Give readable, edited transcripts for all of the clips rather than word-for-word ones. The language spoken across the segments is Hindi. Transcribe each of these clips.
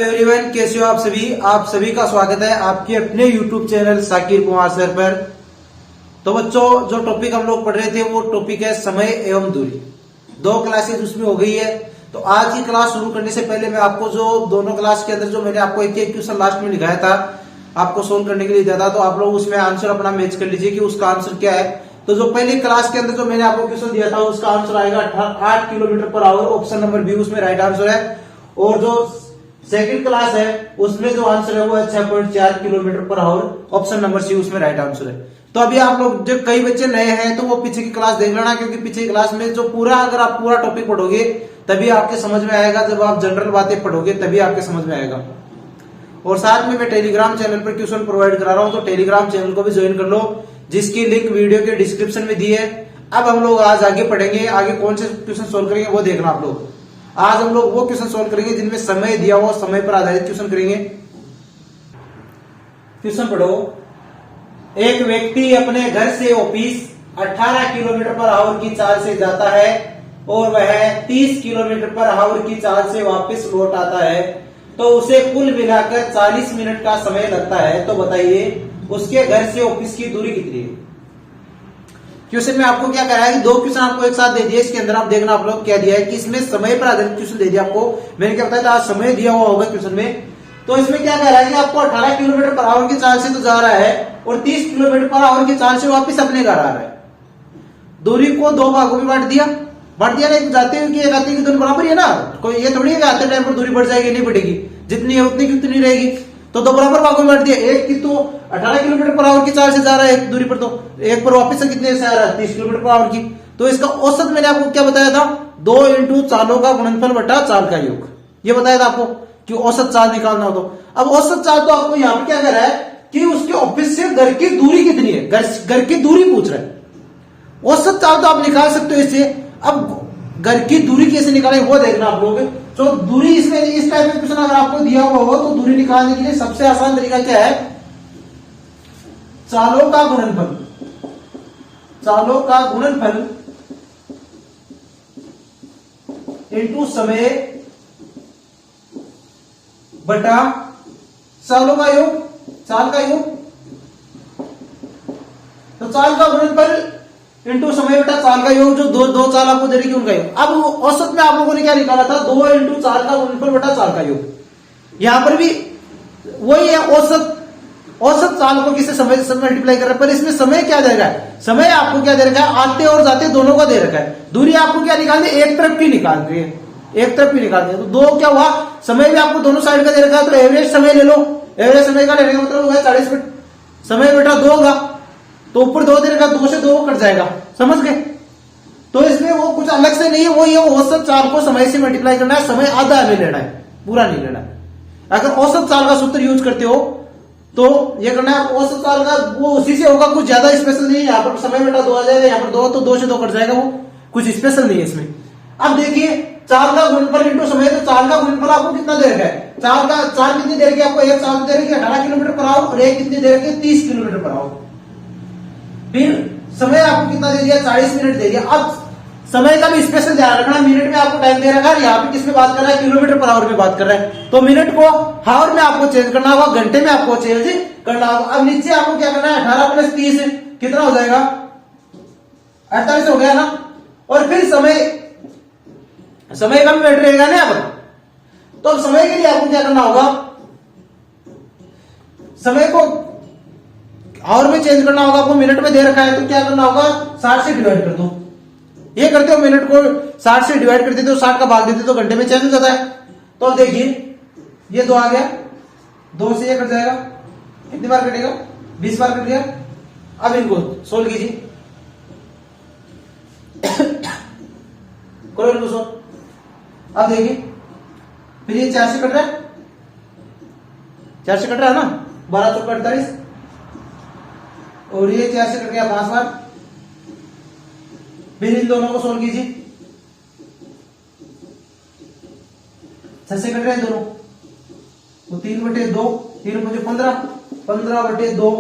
एवरीवन, कैसे हो आप सभी का स्वागत है आपके अपने YouTube channel Sakir Kumar sir पर। तो बच्चों, जो टॉपिक हम लोग पढ़ रहे थे वो टॉपिक है समय एवं दूरी। 2 क्लासेस उसमें हो गई है। तो आज की क्लास शुरू करने से पहले मैं आपको जो दोनों क्लास के अंदर जो मैंने आपको एक क्वेश्चन लास्ट में लिखाया था, आपको सोल्व करने के लिए दिया था, तो आप लोग उसमें आंसर अपना मैच कर लीजिए कि उसका आंसर क्या है। तो जो पहली क्लास के अंदर जो मैंने आपको क्वेश्चन दिया था उसका आंसर आएगा 8 kilometre per hour, option number B उसमें राइट आंसर है। और जो सेकंड क्लास है उसमें जो आंसर है वो है 6.4 kilometre per hour, option number C उसमें राइट आंसर है। तो अभी आप लोग जो कई बच्चे नए हैं तो वो पीछे की क्लास देख लेना, क्योंकि पीछे की क्लास में जो पूरा अगर आप पूरा टॉपिक पढ़ोगे तभी आपके समझ में आएगा। जब आप जनरल बातें पढ़ोगे तभी आपके समझ में आएगा। और साथ में मैं टेलीग्राम चैनल पर क्वेश्चन प्रोवाइड करा रहा हूं, तो टेलीग्राम चैनल को भी ज्वाइन कर लो, जिसकी लिंक वीडियो के डिस्क्रिप्शन में दी है। अब हम लोग आज आगे पढ़ेंगे, आगे कौन से क्वेश्चन सोल्व करेंगे वो देखना आप लोग। आज हम लोग वो क्वेश्चन सोल्व करेंगे जिनमें समय दिया हुआ, समय पर आधारित क्वेश्चन करेंगे। क्वेश्चन पढ़ो। एक व्यक्ति अपने घर से ऑफिस 18 किलोमीटर पर आवर की चाल से जाता है और वह 30 किलोमीटर पर आवर की चाल से वापस लौट आता है, तो उसे कुल मिलाकर 40 मिनट का समय लगता है। तो बताइए उसके घर से ऑफिस की दूरी कितनी है। क्वेश्चन में आपको क्या करा है कि 2 क्वेश्चन आपको एक साथ दे दिए। इसके अंदर आप देखना आप लोग क्या दिया है कि इसमें समय पर आधारित क्वेश्चन दे दिया आपको। मैंने क्या बताया था, आज समय दिया हुआ होगा क्वेश्चन में। तो इसमें क्या कह रहा है कि आपको 18 किलोमीटर पर आवर की चाल से तो जा रहा है और 30 किलोमीटर पर आवर की चाल से वापिस अपने घर आ रहा है। दूरी को 2 भागों में बांट दिया ना। एक जाते हुए की एक आते की दोनों बराबर है ना। कोई ये थोड़ी है आते टाइम पर दूरी बढ़ जाएगी, नहीं बढ़ेगी, जितनी है उतनी की उतनी रहेगी। तो 2 बराबर भागों में बांट दिया। एक की तो 18 किलोमीटर पर आवर की चाल से जा रहा है एक दूरी पर, तो एक पर वापस से कितने से आ रहा है 30 किलोमीटर पर आवर की। तो इसका औसत मैंने आपको क्या बताया था, 2 इंटू चालों का गुणनफल बटा चाल का योग, ये बताया था आपको कि औसत चाल निकालना हो। तो अब औसत चाल तो आपको यहाँ पे क्या कर रहा है कि उसके ऑफिस से घर की दूरी कितनी है, घर की दूरी पूछ रहा है। औसत चाल तो आप निकाल सकते हो इससे। अब घर की दूरी कैसे निकालेंगे वो देखना आप लोग। तो दूरी इसमें इस टाइप का क्वेश्चन अगर आपको दिया हुआ हो तो दूरी निकालने के लिए सबसे आसान तरीका क्या है, चालों का गुणनफल। चालों का गुणनफल इंटू समय बटा चालों का योग, चाल का योग। तो चाल का गुणनफल इंटू समय बटा चाल का योग, जो दो चाल आपको दे रही उनका योग। अब औसत में आप लोगों ने क्या निकाला था, 2 इंटू चाल का गुणनफल बटा चाल का योग। यहां पर भी वही है, औसत चाल को किससे समय से मल्टीप्लाई कर रहा है। पर इसमें समय क्या दे रखा है, समय आपको क्या दे रखा है, आते और जाते दोनों का दे रखा है। दूरी आपको क्या निकालनी है, एक तरफ की निकालनी है, एक तरफ की निकालनी है। तो 2 क्या हुआ, समय भी आपको दोनों साइड का दे रखा है। तो एवरेज समय ले लो, एवरेज समय का लेने का मतलब हुआ 40 मिनट। समय बेटा 2 होगा तो ऊपर 2 दे रखा, 2 से 2 कट जाएगा, समझ गए। तो इसमें वो कुछ अलग से नहीं है, वो ये औसत चाल को समय से मल्टीप्लाई करना है, समय आधा हमें लेना है, पूरा नहीं लेना है। अगर औसत चाल का सूत्र यूज करते हो तो ये करना है औसत चाल का, वो उसी से होगा, कुछ ज्यादा स्पेशल नहीं है। यहाँ पर समय बेटा 2 आ जाएगा, यहाँ पर 2 तो 2 से 2 कट जाएगा, वो कुछ स्पेशल नहीं है इसमें। अब देखिए चाल का गुणनफल इंटू समय, तो चाल का गुणनफल आपको कितना दे रखा है, चाल कितनी दे रखी है आपको, एक चाल दे रखी है 18 किलोमीटर पर आवर और एक कितनी दे रखी है 30 किलोमीटर पर आवर। फिर समय आपको कितना दे दिया, 40 मिनट दे दिया। अब समय का भी स्पेशल ध्यान रखना, मिनट में आपको टाइम दे रखा है, यहाँ पे किसमें बात कर रहा है, किलोमीटर पर आवर में बात कर रहा है। तो मिनट को हावर में आपको चेंज करना होगा, घंटे में आपको चेंज करना होगा। अब नीचे आपको क्या करना है, 18 प्लस 30 कितना हो जाएगा, 48 हो गया ना। और फिर समय का भी मैटर रहेगा ना यहाँ पर। तो अब समय के लिए आपको क्या करना होगा, समय को आवर में चेंज करना होगा। आपको मिनट में दे रखा है तो क्या करना होगा, 60 से डिवाइड कर दो। ये करते हो, मिनट को 60 से डिवाइड कर देते हो, 60 का भाग देते तो घंटे में चेंज हो जाता है। तो अब देखिए ये 2 आ गया, 2 से ये कट जाएगा, कितनी बार कटेगा, 20 बार कट गया। अब इनको सोल्व कीजिए, करो इनको सोल्व। अब देखिए फिर ये 4 से कट रहा है, 4 से कट रहा है ना, 12 चौका 48, और ये 4 से कट गया 5 बार। फिर इन दोनों को सोल्व कीजिए, 6 से कट रहे हैं दोनों, तो 3/2, 3 मुझे 15, 15/2।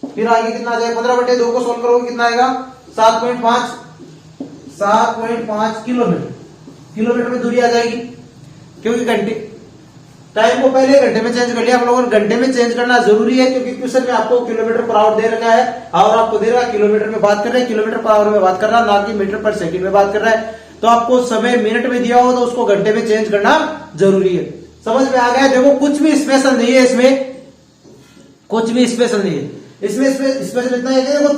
फिर आगे कितना आ जाएगा, 15/2 को सोल्व करोगे कितना आएगा, 7.5 किलोमीटर। किलोमीटर में दूरी आ जाएगी, क्योंकि घंटे टाइम को पहले घंटे में चेंज कर लिया। आप लोगों ने घंटे में चेंज करना जरूरी है, क्योंकि क्वेश्चन में आपको किलोमीटर पर आवर दे रखा है और आपको दे रहा है किलोमीटर में बात कर रहे हैं, किलोमीटर पर आवर में बात कर रहा है, ना कि मीटर पर सेकंड में बात कर रहा है। तो आपको समय मिनट में दिया हो तो उसको घंटे में चेंज करना जरूरी है। समझ में आ गया? देखो कुछ भी स्पेशल नहीं है इसमें, कुछ भी स्पेशल नहीं है इसमें। स्पेशल इतना है कि देखो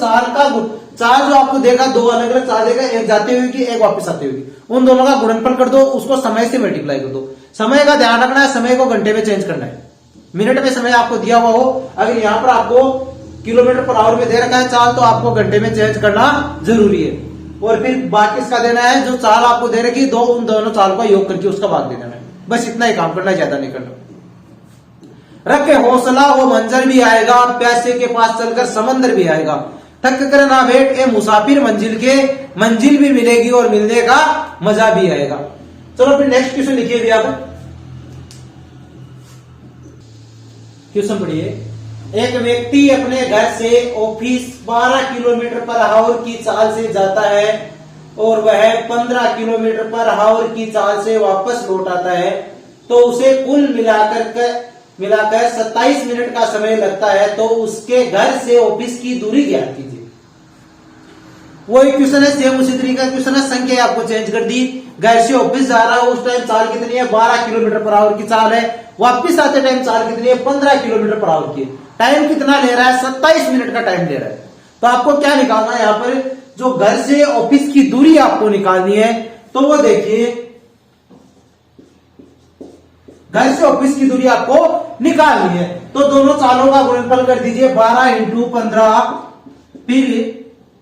चार जो आपको देगा, दो अलग अलग चार देगा, एक जाती हुई की एक वापस आती हुई, उन दोनों का गुणनफल कर दो, उसको समय से मल्टीप्लाई कर दो। समय का ध्यान रखना है, समय को घंटे में चेंज करना है। मिनट में समय आपको दिया हुआ हो, अगर यहाँ पर आपको किलोमीटर पर आवर में दे रखा है चाल, तो आपको घंटे में चेंज करना जरूरी है। और फिर बाकी इसका देना है, जो चाल आपको दे रखी दो, उन दोनों चाल का योग करके उसका भाग दे देना है। बस इतना ही काम करना है, ज्यादा नहीं करना। रखे हौसला वो मंजर भी आएगा, प्यासे के पास चलकर समंदर भी आएगा, थक कर ना बैठ ए मुसाफिर मंजिल के, मंजिल भी मिलेगी और मिलने का मजा भी आएगा। चलो फिर नेक्स्ट क्वेश्चन लिखिए भी आप। क्वेश्चन पढ़िए। एक व्यक्ति अपने घर से ऑफिस 12 किलोमीटर पर आवर की चाल से जाता है और वह 15 किलोमीटर पर आवर की चाल से वापस लौट आता है, तो उसे कुल मिलाकर 27 मिनट का समय लगता है। तो उसके घर से ऑफिस की दूरी ज्ञात कीजिए। वही क्वेश्चन है, सेम उसी तरीके का क्वेश्चन है, संख्या आपको चेंज कर दी। घर से ऑफिस जा रहा है उस टाइम चाल कितनी है? 12 किलोमीटर पर आवर की चाल है। वापिस आते टाइम चाल कितनी है? 15 किलोमीटर पर आवर की। टाइम कितना ले रहा है? 27 मिनट का टाइम ले रहा है। तो आपको क्या निकालना है यहाँ पर? जो घर से ऑफिस की दूरी आपको निकालनी है, तो वो देखिए, घर से ऑफिस की दूरी आपको निकालनी है, तो दोनों चालों का गुणनफल कर दीजिए 12 × 15। फिर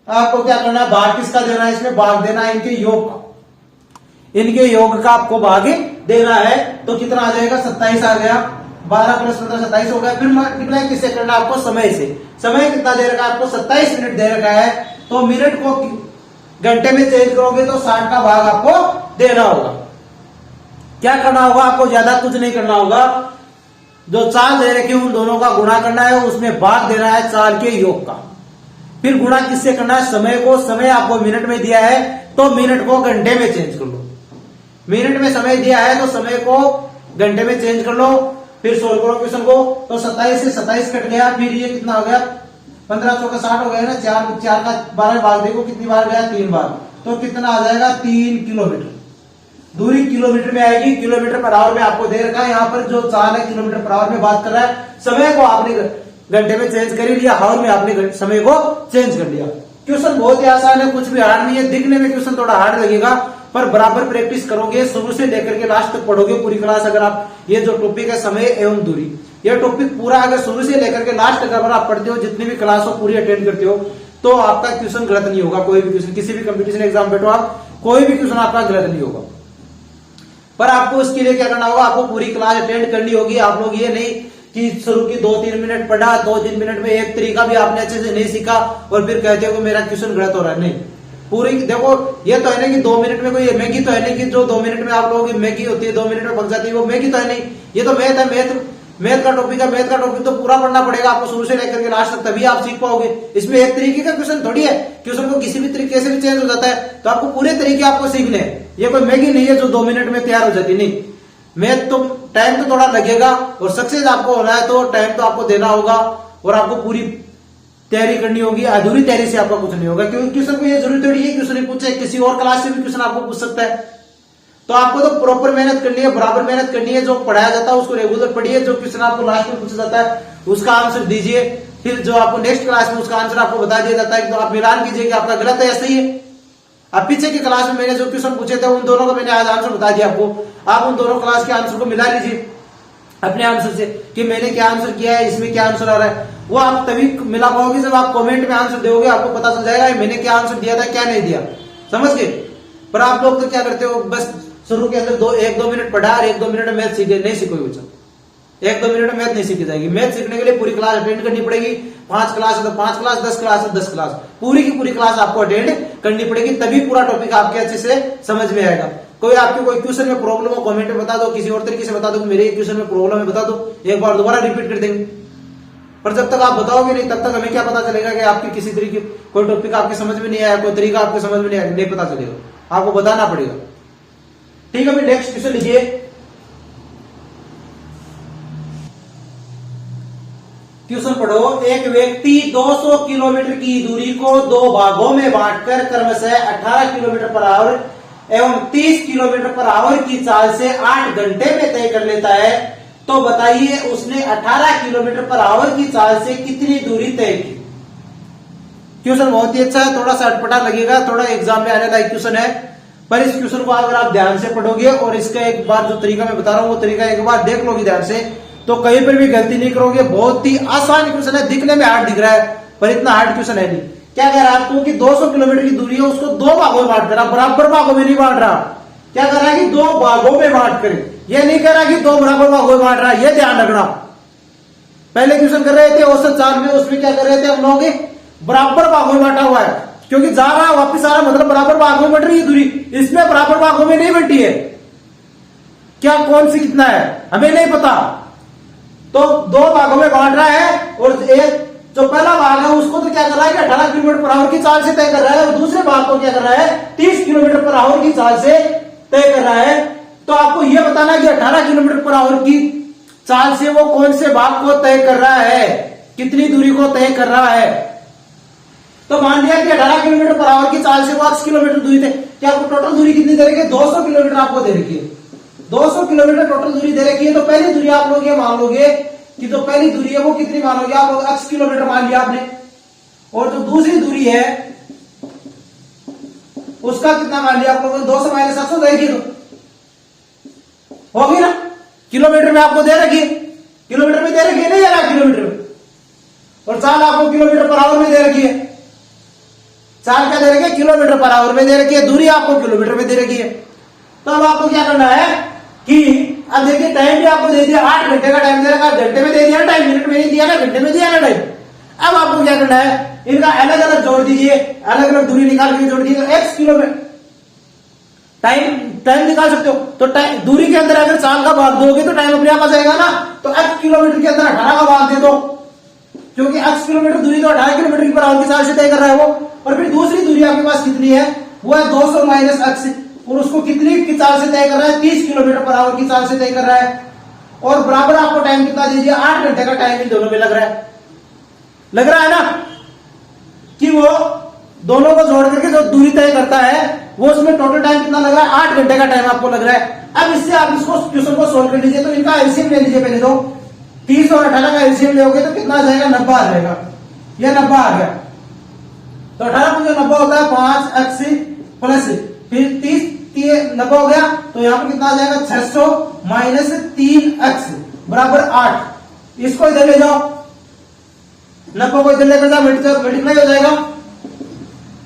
आपको क्या करना है? भाग किसका देना है? इसमें भाग देना है इनके योग का, इनके योग का आपको भाग देना है। तो कितना आ जाएगा? 27 आ गया। 12 + 15 27 हो गया। फिर मल्टीप्लाई किससे करना है? आपको समय से। समय कितना दे रखा है आपको? 27 मिनट दे रखा है। तो मिनट को घंटे में चेंज करोगे तो 60 का भाग आपको देना होगा। क्या करना होगा आपको? ज्यादा कुछ नहीं करना होगा। जो चाल दे रखी उन दोनों का गुणा करना है, उसमें भाग देना है चाल के योग का। फिर गुणा किससे करना है? समय को। समय आपको मिनट में दिया है, तो मिनट को घंटे में चेंज कर लो। मिनट में समय दिया है, तो समय को घंटे में चेंज कर लो। फिर सोल्व करो क्वेश्चन को, तो 27 से 27 कट गया। फिर ये कितना हो गया? 15 × 4 = 60 हो गया ना। 4 का 12 भाग देखो कितनी बार गया? 3 बार। तो कितना आ जाएगा? 3 किलोमीटर। दूरी किलोमीटर में आएगी। किलोमीटर पर आवर में आपको दे रखा है। यहाँ पर जो चाल है किलोमीटर पर आवर में बात कर रहा है। समय को आपने घंटे में चेंज कर लिया, आवर में आपने समय को चेंज कर लिया। क्वेश्चन बहुत ही आसान है, कुछ भी हार्ड नहीं है। दिखने में क्वेश्चन थोड़ा हार्ड लगेगा, पर बराबर प्रैक्टिस करोगे, शुरू से लेकर के लास्ट तक पढ़ोगे पूरी क्लास। अगर आप ये जो टॉपिक है समय एवं दूरी, ये टॉपिक पूरा अगर शुरू से लेकर के लास्ट तक अगर आप पढ़ते हो, जितनी भी क्लास हो पूरी अटेंड करते हो, तो आपका क्वेश्चन गलत नहीं होगा। कोई भी क्वेश्चन, किसी भी कंपटीशन एग्जाम बैठो आप, कोई भी क्वेश्चन आपका गलत नहीं होगा। पर आपको इसके लिए क्या करना होगा? आपको पूरी क्लास अटेंड करनी होगी। आप लोग ये नहीं कि शुरू की 2-3 मिनट पढ़ा, 2-3 मिनट में एक तरीका भी आपने अच्छे से नहीं सीखा और फिर कहते हो कि मेरा क्वेश्चन गलत हो रहा है। नहीं, पूरी देखो, ये तो है नहीं कि 2 मिनट में कोई मैगी तो है नहीं कि जो 2 मिनट में आप लोगों की मैगी होती है 2 मिनट में पक जाती है, वो मैगी तो है नहीं। ये तो मैथ है, मैथ का टॉपिक है। मैथ का टॉपिक तो पूरा पढ़ना पड़ेगा आपको शुरू से लेकर के लास्ट तक, तभी आप सीख पाओगे। इसमें एक तरीके का क्वेश्चन थोड़ी है, क्वेश्चन को किसी भी तरीके से भी चेंज हो जाता है। तो आपको पूरे तरीके आपको सीखने हैं। ये कोई मैगी नहीं है जो 2 मिनट में तैयार हो जाती। नहीं, मैथ तो टाइम तो थोड़ा लगेगा, और सक्सेस आपको होना है तो टाइम तो आपको देना होगा और आपको पूरी तैयारी करनी होगी। अधूरी तैयारी से आपका कुछ नहीं होगा, क्योंकि क्वेश्चन को ये जरूरी थोड़ी है क्वेश्चन नहीं पूछे, किसी और क्लास से भी क्वेश्चन आपको पूछ सकता है। तो आपको तो प्रॉपर मेहनत करनी है, बराबर मेहनत करनी है। जो पढ़ाया जाता है उसको रेगुलर पढ़िए, जो क्वेश्चन आपको लास्ट में पूछा जाता है उसका आंसर दीजिए। फिर जो आपको नेक्स्ट क्लास में उसका आंसर आपको बता दिया जाता है, तो आप मिलान कीजिए कि आपका गलत है या सही है। अब पीछे की क्लास में मैंने जो क्वेश्चन पूछे थे उन दोनों का मैंने आज आंसर बता दिया आपको। आप उन दोनों क्लास के आंसर को मिला लीजिए अपने आंसर से कि मैंने क्या आंसर किया है, इसमें क्या आंसर आ रहा है। वो आप तभी मिला पाओगे जब आप कमेंट में आंसर दोगे, आपको पता चल जाएगा मैंने क्या आंसर दिया था, क्या नहीं दिया। समझ गए? पर आप लोग तो क्या करते हो, बस शुरू के अंदर 1-2 मिनट पढ़ा और 1-2 मिनट में मैथ सीखे। नहीं सीखोगे बच्चा, 1-2 मिनट में मैथ नहीं सीखी जाएगी। मैथ सीखने के लिए पूरी क्लास अटेंड करनी पड़ेगी। 5 क्लास है तो 5 क्लास, 10 क्लास है 10 क्लास, पूरी की पूरी क्लास आपको अटेंड करनी पड़ेगी, तभी पूरा टॉपिक आपके अच्छे से समझ में आएगा। कोई आपके कोई क्वेश्चन में प्रॉब्लम हो कमेंट में बता दो, किसी और तरीके से बता दो कि मेरे क्वेश्चन में प्रॉब्लम है, बता दो, एक बार दोबारा रिपीट कर देंगे। पर जब तक आप बताओगे नहीं तब तक हमें क्या पता चलेगा कि आपकी किसी तरीके कोई टॉपिक आपके समझ में नहीं आया, कोई तरीका आपके समझ में नहीं आया, नहीं पता चलेगा। आपको बताना पड़ेगा। ठीक है, अभी नेक्स्ट क्वेश्चन लीजिए। क्वेश्चन पढ़ो। एक व्यक्ति 200 किलोमीटर की दूरी को दो भागों में बांटकर क्रमशः 18 किलोमीटर पर आवर एवं 30 किलोमीटर पर आवर की चाल से 8 घंटे में तय कर लेता है, तो बताइए उसने 18 किलोमीटर पर आवर की चाल से कितनी दूरी तय की। क्वेश्चन बहुत ही अच्छा है, थोड़ा सा अटपटा लगेगा, थोड़ा एग्जाम में आने लायक क्वेश्चन है, पर इस क्वेश्चन को अगर आप ध्यान से पढ़ोगे और इसका एक बार जो तरीका मैं बता रहा हूं वो तरीका एक बार देख लोगे ध्यान से, तो कहीं पर भी गलती नहीं करोगे। बहुत ही आसान क्वेश्चन है, दिखने में हार्ड दिख रहा है पर इतना हार्ड क्वेश्चन है नहीं। क्या कह रहा है आपको कि 200 किलोमीटर की दूरी है, उसको दो भागों में बांट रहा, बराबर भागों में नहीं बांट रहा। क्या कर रहा है कि दो भागों में बांट कर, यह नहीं कह रहा कि दो बराबर भागों में बांट रहा, यह ध्यान रखना। पहले क्वेश्चन कर रहे थे औसत चाल में, उसमें क्या कर रहे थे हम लोग, बराबर भागों में बांटा हुआ है, क्योंकि जा रहा है वापिस आ रहा मतलब बराबर भागों में बट रही है दूरी, इसमें बराबर भागों में नहीं बटी है। क्या कौन सी कितना है हमें नहीं पता, तो दो भागों में बांट रहा है और एक जो पहला भाग है उसको तो क्या कर रहा है कि 18 किलोमीटर पर आवर की चाल से तय कर रहा है और दूसरे भाग को क्या कर रहा है 30 किलोमीटर पर आवर की चाल से तय कर रहा है। तो आपको यह बताना है कि 18 किलोमीटर पर आवर की चाल से वो कौन से भाग को तय कर रहा है, कितनी दूरी को तय कर रहा है। तो मान लिया कि 18 किलोमीटर पर आवर की चाल से वो 8 किलोमीटर दूरी थे, क्या आपको टोटल दूरी कितनी दे रखी है, 200 किलोमीटर आपको दे रखी है, 200 किलोमीटर टोटल दूरी दे रखी है। तो पहली दूरी आप लोग ये मान लोगे कि जो पहली दूरी है वो कितनी मानोगे आप लोग, 8 किलोमीटर मान लिया आपने, और जो दूसरी दूरी है उसका कितना मान लिया आप लोगों ने, 200 माइनस 700 देगी तो होगी ना, किलोमीटर में आपको दे रखी है, किलोमीटर में दे रखी है नहीं 11 किलोमीटर में, और चाल आपको किलोमीटर पर आवर में दे रखी है, चाल क्या दे रखी है किलोमीटर पर आवर में दे रखी है, दूरी आपको किलोमीटर में दे रखी है। तो अब आपको क्या करना है कि अब देखिए टाइम भी आपको दे दिया, 8 घंटे का टाइम दे रखा, घंटे में दे दिया टाइम, मिनट में नहीं दिया ना, घंटे में दिया ना टाइम। अब आपको क्या करना है, इनका अलग अलग जोड़ दीजिए, अलग अलग दूरी निकाल के जोड़ दीजिए, x किलोमीटर टाइम निकाल सकते हो। तो टाइम दूरी के अंदर अगर चाल का भाग दोगे तो टाइम अपने आप आ जाएगा ना, तो x किलोमीटर के अंदर 18 का भाग दे दो, क्योंकि x किलोमीटर दूरी तो 18 किलोमीटर की पर आवर की चाल से तय कर रहा है वो। और फिर दूसरी दूरी आपके पास कितनी है, वो है 200 माइनस x, और उसको कितनी की चाल से तय कर रहा है, 30 किलोमीटर पर आवर की चाल से तय कर रहा है। और बराबर आपको टाइम कितना दीजिए, 8 घंटे का टाइम इन दोनों में लग रहा है ना, कि वो दोनों को जोड़ करके जो दूरी तय करता है वो उसमें टोटल टाइम कितना लग रहा है, 8 घंटे का टाइम आपको लग रहा है। अब इससे आप इसको क्वेश्चन को सोल्व कर लीजिए, तो इनका एलसीएम ले लीजिए पहले, तो 30 और 18 का एलसीएम लोगे तो कितना आ जाएगा, 90 आ जाएगा, यह 90 आ गया। तो 18 को जो 90 होता है 5x प्लस फिर 30 90 हो गया, तो यहां पर कितना आ जाएगा 600 माइनस 3x बराबर 8। इसको इधर ले जाओ, 90 को इधर लेकर जाओ, मल्टीप्लाई हो जाएगा,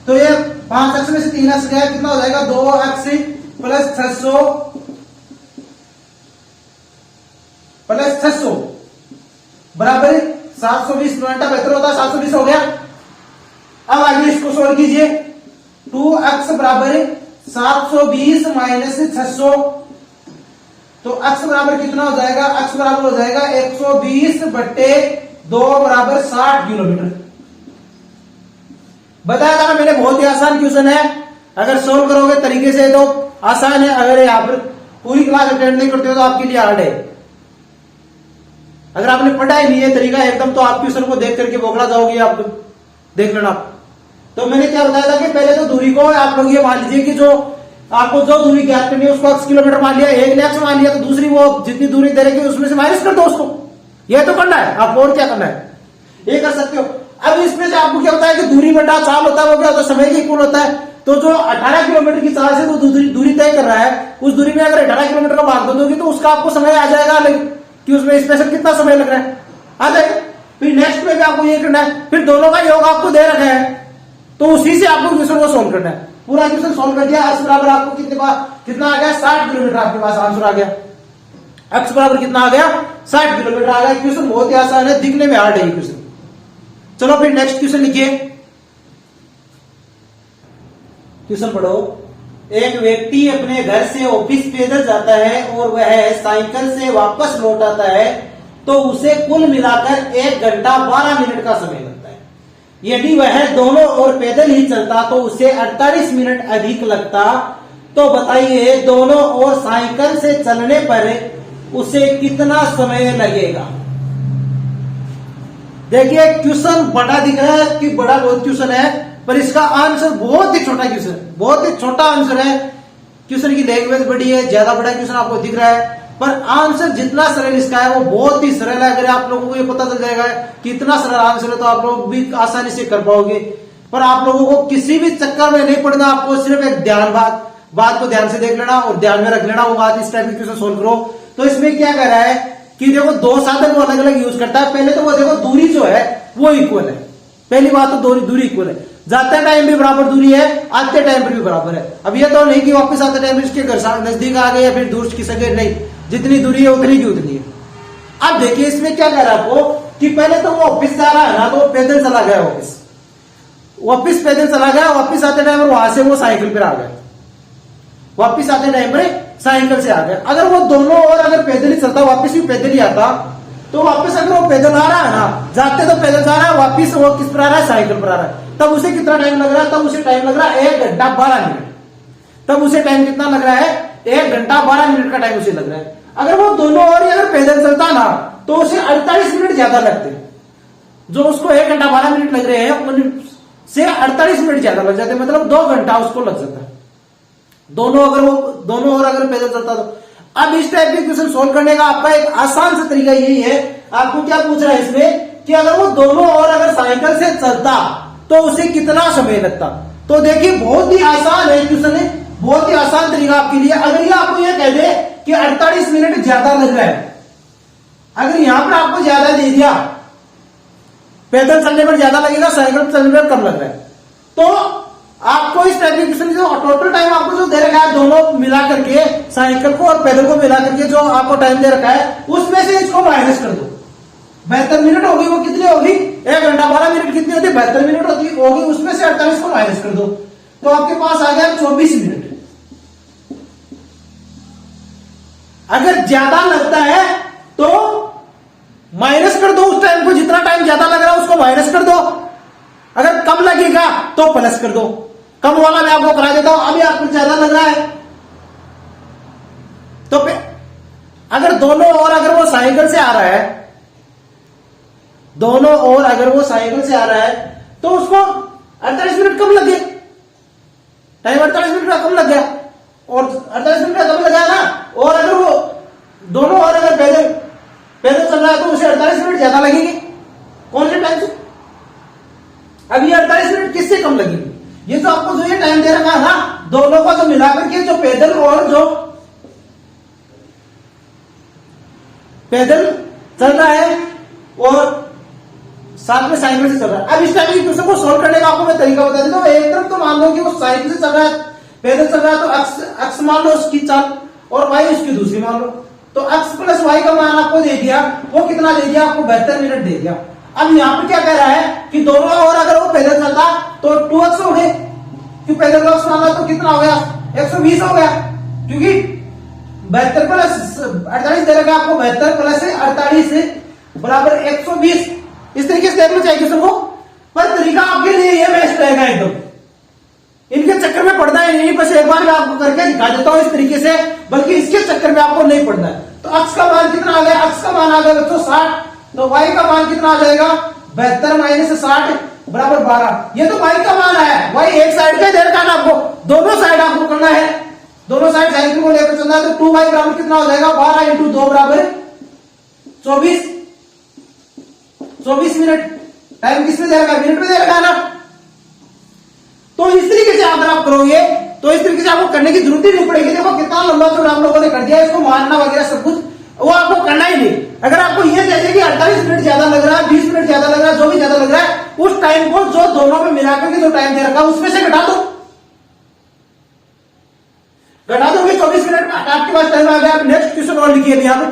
तो ये 5x में से 3x गया, कितना हो जाएगा 2x प्लस 600 प्लस 600 बराबर 720, 90 बेहतर होता है, 720 हो गया। अब आगे इसको सोल्व कीजिए, 2x बराबर 720 माइनस 600, तो x बराबर कितना हो जाएगा, x बराबर हो जाएगा 120 बट्टे 2 बराबर 60 किलोमीटर। बताया था ना मैंने, बहुत ही आसान क्वेश्चन है, अगर सोल्व करोगे तरीके से तो आसान है, अगर यहाँ पर पूरी क्लास अटेंड नहीं करते हो तो आपके लिए हार्ड है। अगर आपने पढ़ा ही नहीं है तरीका एकदम, तो आप क्वेश्चन को देख करके बोखला जाओगे, आप देख लेना। तो मैंने क्या बताया था कि पहले तो दूरी को आप लोग ये मान लीजिए कि जो आपको जो दूरी ज्ञात करनी है उसको x किलोमीटर मान लिया, एक ने x मान लिया, तो दूसरी वो जितनी दूरी दे रही है उसमें से माइनस कर दो उसको, ये तो करना है आपको, और क्या करना है ये कर सकते हो। अब इसमें से आपको क्या होता है कि दूरी बटा चाल होता है, वो क्या होता है समय के इक्वल होता है। तो जो 18 किलोमीटर की चाल से वो दूरी तय कर रहा है, उस दूरी में अगर 18 किलोमीटर का भाग दोगे तो उसका आपको समय आ जाएगा अलग, कि उसमें स्पेशल कितना समय लग रहा है आ जाएगा। फिर नेक्स्ट में भी आपको ये करना है, फिर दोनों का योग आपको दे रखा है, तो उसी से आपको क्वेश्चन को सोल्व करना है। पूरा क्वेश्चन सोल्व कर दिया, x बराबर आपको कितना आ गया 60 किलोमीटर, आपके पास आंसर आ गया, x बराबर कितना आ गया 60 किलोमीटर आ गया। क्वेश्चन बहुत ही आसान है, दिखने में हार्ड है ये क्वेश्चन। चलो फिर नेक्स्ट क्वेश्चन लिखिए, क्वेश्चन पढ़ो। एक व्यक्ति अपने घर से ऑफिस पैदल जाता है और वह साइकिल से वापस लौट आता है, तो उसे कुल मिलाकर 1 घंटा 12 मिनट का समय लगता है। यदि वह दोनों ओर पैदल ही चलता तो उसे 48 मिनट अधिक लगता। तो बताइए दोनों ओर साइकिल से चलने पर उसे कितना समय लगेगा। देखिए क्वेश्चन बड़ा दिख रहा है कि बड़ा बहुत क्वेश्चन है, पर इसका आंसर बहुत ही छोटा क्वेश्चन, बहुत ही छोटा आंसर है। क्वेश्चन की लैंग्वेज बड़ी है, ज्यादा बड़ा क्वेश्चन आपको दिख रहा है, पर आंसर जितना सरल इसका है वो बहुत ही सरल है। अगर आप लोगों को ये पता चल जाएगा कि इतना सरल आंसर है तो आप लोग भी आसानी से कर पाओगे। पर आप लोगों को किसी भी चक्कर में नहीं पड़ना, आपको सिर्फ एक बात को ध्यान से देख लेना और ध्यान में रख लेना, वो बात इस टाइप की क्वेश्चन सोल्व करो। तो इसमें क्या कह रहा है कि देखो दो साधन वो अलग अलग यूज करता है। पहले तो वो देखो दूरी जो है वो इक्वल है, पहली बात तो दूरी इक्वल है, जाते टाइम भी बराबर दूरी है, आते टाइम पर भी बराबर है। अब ये तो नहीं कि वापस आते टाइम इसके घर नजदीक आ गए या फिर दूर की सके, नहीं, जितनी दूरी है उतनी की उतनी है। अब देखिए इसमें क्या कह रहा है आपको कि पहले तो वो ऑफिस जा रहा है ना, तो वो पैदल चला गया, वापिस पैदल चला गया, वापिस आते टाइम वहां से वो साइकिल पर आ गया, वापिस आते टाइम पर साइकिल से आ गया। अगर वो दोनों और अगर पैदल ही चलता, वापिस भी पैदल ही आता, तो वापस अगर वो पैदल आ रहा है ना, जाते तो पैदल जा रहा है, वापिस वो किस पर आ रहा है, साइकिल पर आ रहा है, तब उसे कितना टाइम लग रहा है, तब उसे टाइम लग रहा है 1 घंटा 12 मिनट। तब उसे टाइम कितना लग रहा है, 1 घंटा 12 मिनट का टाइम उसे लग रहा है। अगर वो दोनों और अगर पैदल चलता ना तो उसे 48 मिनट ज्यादा लगते, जो उसको 1 घंटा 12 मिनट लग रहे हैं से 48 मिनट ज्यादा लग जाते, मतलब 2 घंटा उसको लग जाता है, दोनों और अगर पैदल चलता तो। अब इस टाइप के क्वेश्चन सोल्व करने का आपका एक आसान सा तरीका यही है, आपको क्या पूछ रहा है इसमें कि अगर वो दोनों और अगर साइकिल से चलता तो उसे कितना समय लगता। तो देखिए बहुत ही आसान है क्वेश्चन, है बहुत ही आसान तरीका आपके लिए। अगर ये आपको ये कह दे कि 48 मिनट ज्यादा लग रहा है, अगर यहां पर आपको ज्यादा दे दिया, पैदल चलने पर ज्यादा लगेगा, साइकिल चलने पर कम लग रहा है, तो आपको इस टाइप के क्वेश्चन जो टोटल टाइम आपको जो दे रखा है दोनों मिला करके, साइकिल को और पैदल को मिला करके जो आपको टाइम दे रखा है, उसमें से इसको माइनस कर दो। 72 मिनट होगी, वो कितनी होगी, 1 घंटा 12 मिनट कितनी होती है, 72 मिनट होगी, उसमें से 48 को माइनस कर दो, तो आपके पास आ गया 24 मिनट। अगर ज्यादा लगता है तो माइनस कर दो, उस टाइम को जितना टाइम ज्यादा लग रहा है उसको माइनस कर दो, अगर कम लगेगा तो प्लस कर दो। कम वाला मैं आपको करा देता हूं, अभी आपको ज्यादा लग रहा है तो अगर दोनों और अगर वो साइकिल से आ रहा है, दोनों और अगर वो साइकिल से आ रहा है तो उसको 48 मिनट कम लग गए, टाइम 48 मिनट का कम लग गया, और 48 मिनट का कम लगा ना, और अगर वो दोनों और अगर पैदल चल रहा है तो उसे 48 मिनट ज्यादा लगेंगे, कौन से टाइम से। अब ये 48 मिनट किससे कम लगेगी, ये जो आपको जो ये टाइम दे रखा है ना, दोनों का जो मिलाकर के जो पैदल और जो पैदल चल रहा है और साथ में साइकिल से चल रहा है। अब इस टाइप के क्वेश्चन को सोल्व करने का आपको मैं तरीका बता देता हूं। एक तरफ तो मान लो कि वो साइकिल से चल रहा है, पैदल चल रहा है, तो अक्स मान लो उसकी चाल और वाई उसकी दूसरी मान लो, तो अक्स प्लस वाई का मान आपको दे दिया, वो कितना दे दिया आपको, 72 मिनट दे दिया। अब यहाँ पर क्या कह रहा है कि दोनों और अगर वो पैदल चलता तो 2x हो गए, क्योंकि पैदल का अक्स माना तो कितना हो गया, 120 हो गया, क्योंकि 72 प्लस 48 दे रखा आपको, 72 प्लस 48 बराबर 120। इस तरीके से देखना चाहिए क्वेश्चन को, पर तरीका आपके लिए ये बेस्ट रहेगा एकदम, इनके चक्कर में पड़ना है नहीं, बस एक बार मैं आपको करके दिखा देता हूं इस तरीके से, बल्कि इसके चक्कर में आपको नहीं पड़ना है। तो अक्स का मान कितना आ गया, अक्स का मान आ गया बच्चों 60, तो वाई का मान कितना आ जाएगा, 72 माइनस 60 बराबर 12। ये तो वाई का मान है, वाई एक साइड का दे रखा ना आपको, दोनों साइड आपको करना है, दोनों साइड साइकिल को लेकर चलना है, तो 2y बराबर कितना हो जाएगा, 12 इंटू 2 बराबर 24 मिनट। टाइम किसमें दे रखा है, मिनट में दे रखा है ना। तो इस तरीके से अगर आप करोगे तो इस तरीके से आपको करने की जरूरत ही नहीं पड़ेगी। देखो कितना लंबा चौड़ा आप लोगों ने कर दिया, इसको मारना वगैरह सब कुछ वो आपको करना ही नहीं। अगर आपको ये चाहिए कि 48 मिनट ज्यादा लग रहा है, 20 मिनट ज्यादा लग रहा है, जो भी ज्यादा लग रहा है, उस टाइम को जो दोनों में मिलाकर के जो टाइम दे रखा है उसमें से घटा दो, 24 मिनट में आपके पास टाइम आ गया। आप नेक्स्ट क्वेश्चन और लिखिए यहां पर,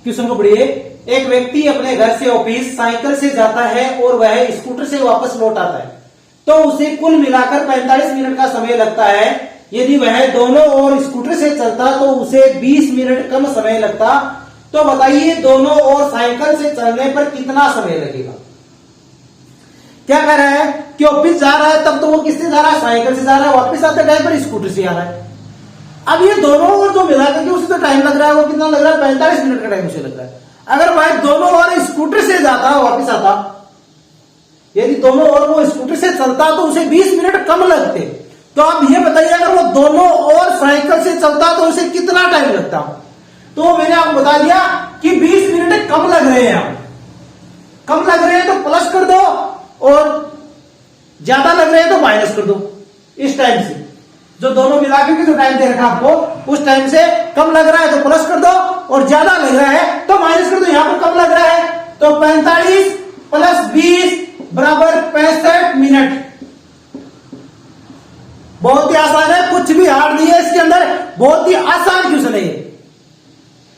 क्वेश्चन को पढ़िए। एक व्यक्ति अपने घर से ऑफिस साइकिल से जाता है और वह स्कूटर से वापस लौट आता है, तो उसे कुल मिलाकर 45 मिनट का समय लगता है। यदि वह दोनों ओर स्कूटर से चलता तो उसे 20 मिनट कम समय लगता। तो बताइए दोनों ओर साइकिल से चलने पर कितना समय लगेगा। क्या कह रहा है कि ऑफिस जा रहा है, तब तो वो किससे जा रहा है, साइकिल से जा रहा है, वापस आते टाइम पर स्कूटर से आ रहा है। अब ये दोनों ओर जो मिलाकर के उसे तो टाइम लग रहा रहा है वो कितना लग रहा है, 45 मिनट का टाइम उसे लग रहा है। अगर भाई दोनों ओर स्कूटर से जाता वापिस आता, यदि दोनों ओर वो स्कूटर से चलता तो उसे 20 मिनट कम लगते। तो आप ये बताइए अगर वो दोनों ओर साइकिल से चलता तो उसे कितना टाइम लगता। तो मैंने आपको बता दिया कि 20 मिनट कम लग रहे हैं, कम लग रहे हैं तो प्लस कर दो और ज्यादा लग रहे हैं तो माइनस कर दो। इस टाइम से जो दोनों मिला के जो टाइम दे रखा आपको उस टाइम से कम लग रहा है तो प्लस कर दो और ज्यादा लग रहा है तो माइनस कर दो। यहां पर कम लग रहा है तो 45 प्लस 20 बराबर 65 मिनट। बहुत ही आसान है, कुछ भी हार्ड नहीं है इसके अंदर, बहुत ही आसान क्वेश्चन है ये।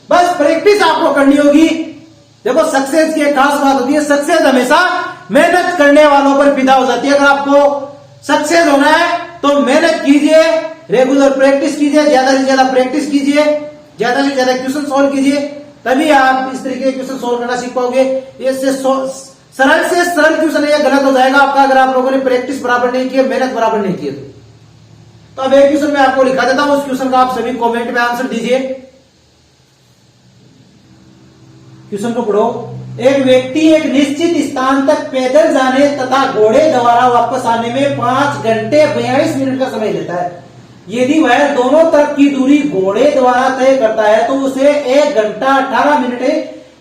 बस प्रैक्टिस आपको करनी होगी। देखो सक्सेस की एक खास बात होती है, सक्सेस हमेशा मेहनत करने वालों पर फिदा हो जाती है। अगर आपको सक्सेस होना है तो मेहनत कीजिए, रेगुलर प्रैक्टिस कीजिए, ज्यादा से ज्यादा प्रैक्टिस कीजिए, ज्यादा से ज्यादा क्वेश्चन सॉल्व कीजिए, तभी आप इस तरीके के क्वेश्चन सॉल्व करना सीख पाओगे। इससे सरल से सरल क्वेश्चन ये गलत हो जाएगा आपका अगर आप लोगों ने प्रैक्टिस बराबर नहीं की, मेहनत बराबर नहीं की। तो अब एक क्वेश्चन मैं आपको लिखा देता हूं, उस क्वेश्चन का आप सभी कमेंट में आंसर दीजिए। क्वेश्चन को पढ़ो। एक व्यक्ति एक निश्चित स्थान तक पैदल जाने तथा घोड़े द्वारा वापस आने में 5 घंटे 42 मिनट का समय लेता है। यदि वह दोनों तरफ की दूरी घोड़े द्वारा तय करता है तो उसे 1 घंटा 18 मिनट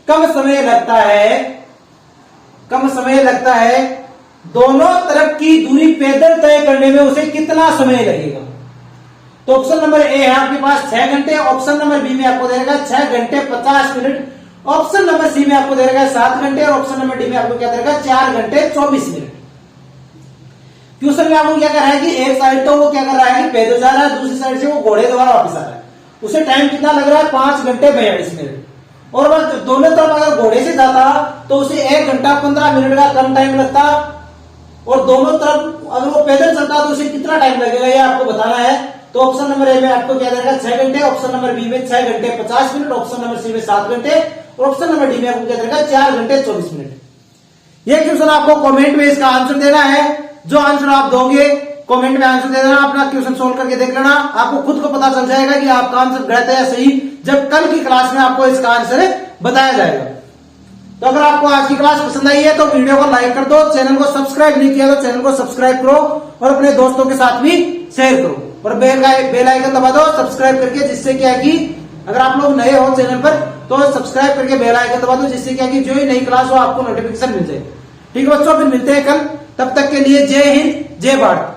कम समय लगता है। कम समय लगता है। दोनों तरफ की दूरी पैदल तय करने में उसे कितना समय लगेगा। तो ऑप्शन नंबर ए है आपके पास 6 घंटे, ऑप्शन नंबर बी में आपको देगा 6 घंटे 50 मिनट, ऑप्शन नंबर सी में आपको दे रखा है 7 घंटे और ऑप्शन नंबर डी में आपको क्या दे रखा है 4 घंटे 24 मिनट। क्वेश्चन में आपको क्या कर रहा है कि एक साइड तो वो क्या कर रहा है कि पैदल जा रहा है, दूसरी साइड से वो घोड़े द्वारा वापस आ रहा है। उसे टाइम कितना लग रहा है 5 घंटे 42 मिनट। और वह दोनों तरफ अगर घोड़े से जाता तो उसे 1 घंटा 15 मिनट का कम टाइम लगता। और दोनों तरफ अगर वो पैदल चलता तो उसे कितना टाइम लगेगा ये आपको बताना है। तो ऑप्शन नंबर ए में आपको क्या देगा 6 घंटे, ऑप्शन नंबर बी में 6 घंटे 50 मिनट, ऑप्शन नंबर सी में 7 घंटे और ऑप्शन नंबर डी में आपको क्या देगा 4 घंटे 24 मिनट। ये क्वेश्चन आपको कमेंट में इसका आंसर देना है। जो आंसर आप दोगे कमेंट में आंसर दे देना, अपना क्वेश्चन सोल्व करके देख लेना, आपको खुद को पता चल जाएगा कि आपका आंसर गलत है या सही, जब कल की क्लास में आपको इसका आंसर बताया जाएगा। तो अगर आपको आज की क्लास पसंद आई है तो वीडियो को लाइक कर दो, चैनल को सब्सक्राइब नहीं किया तो चैनल को सब्सक्राइब करो और अपने दोस्तों के साथ भी शेयर करो और बेल आइकन दबा दो सब्सक्राइब करके, जिससे क्या कि अगर आप लोग नए हो चैनल पर तो सब्सक्राइब करके बेल आइकन दबा दो, जिससे क्या कि जो ही नई क्लास हो आपको नोटिफिकेशन मिल जाए। ठीक है बच्चों, फिर मिलते हैं कल, तब तक के लिए जय हिंद जय भारत।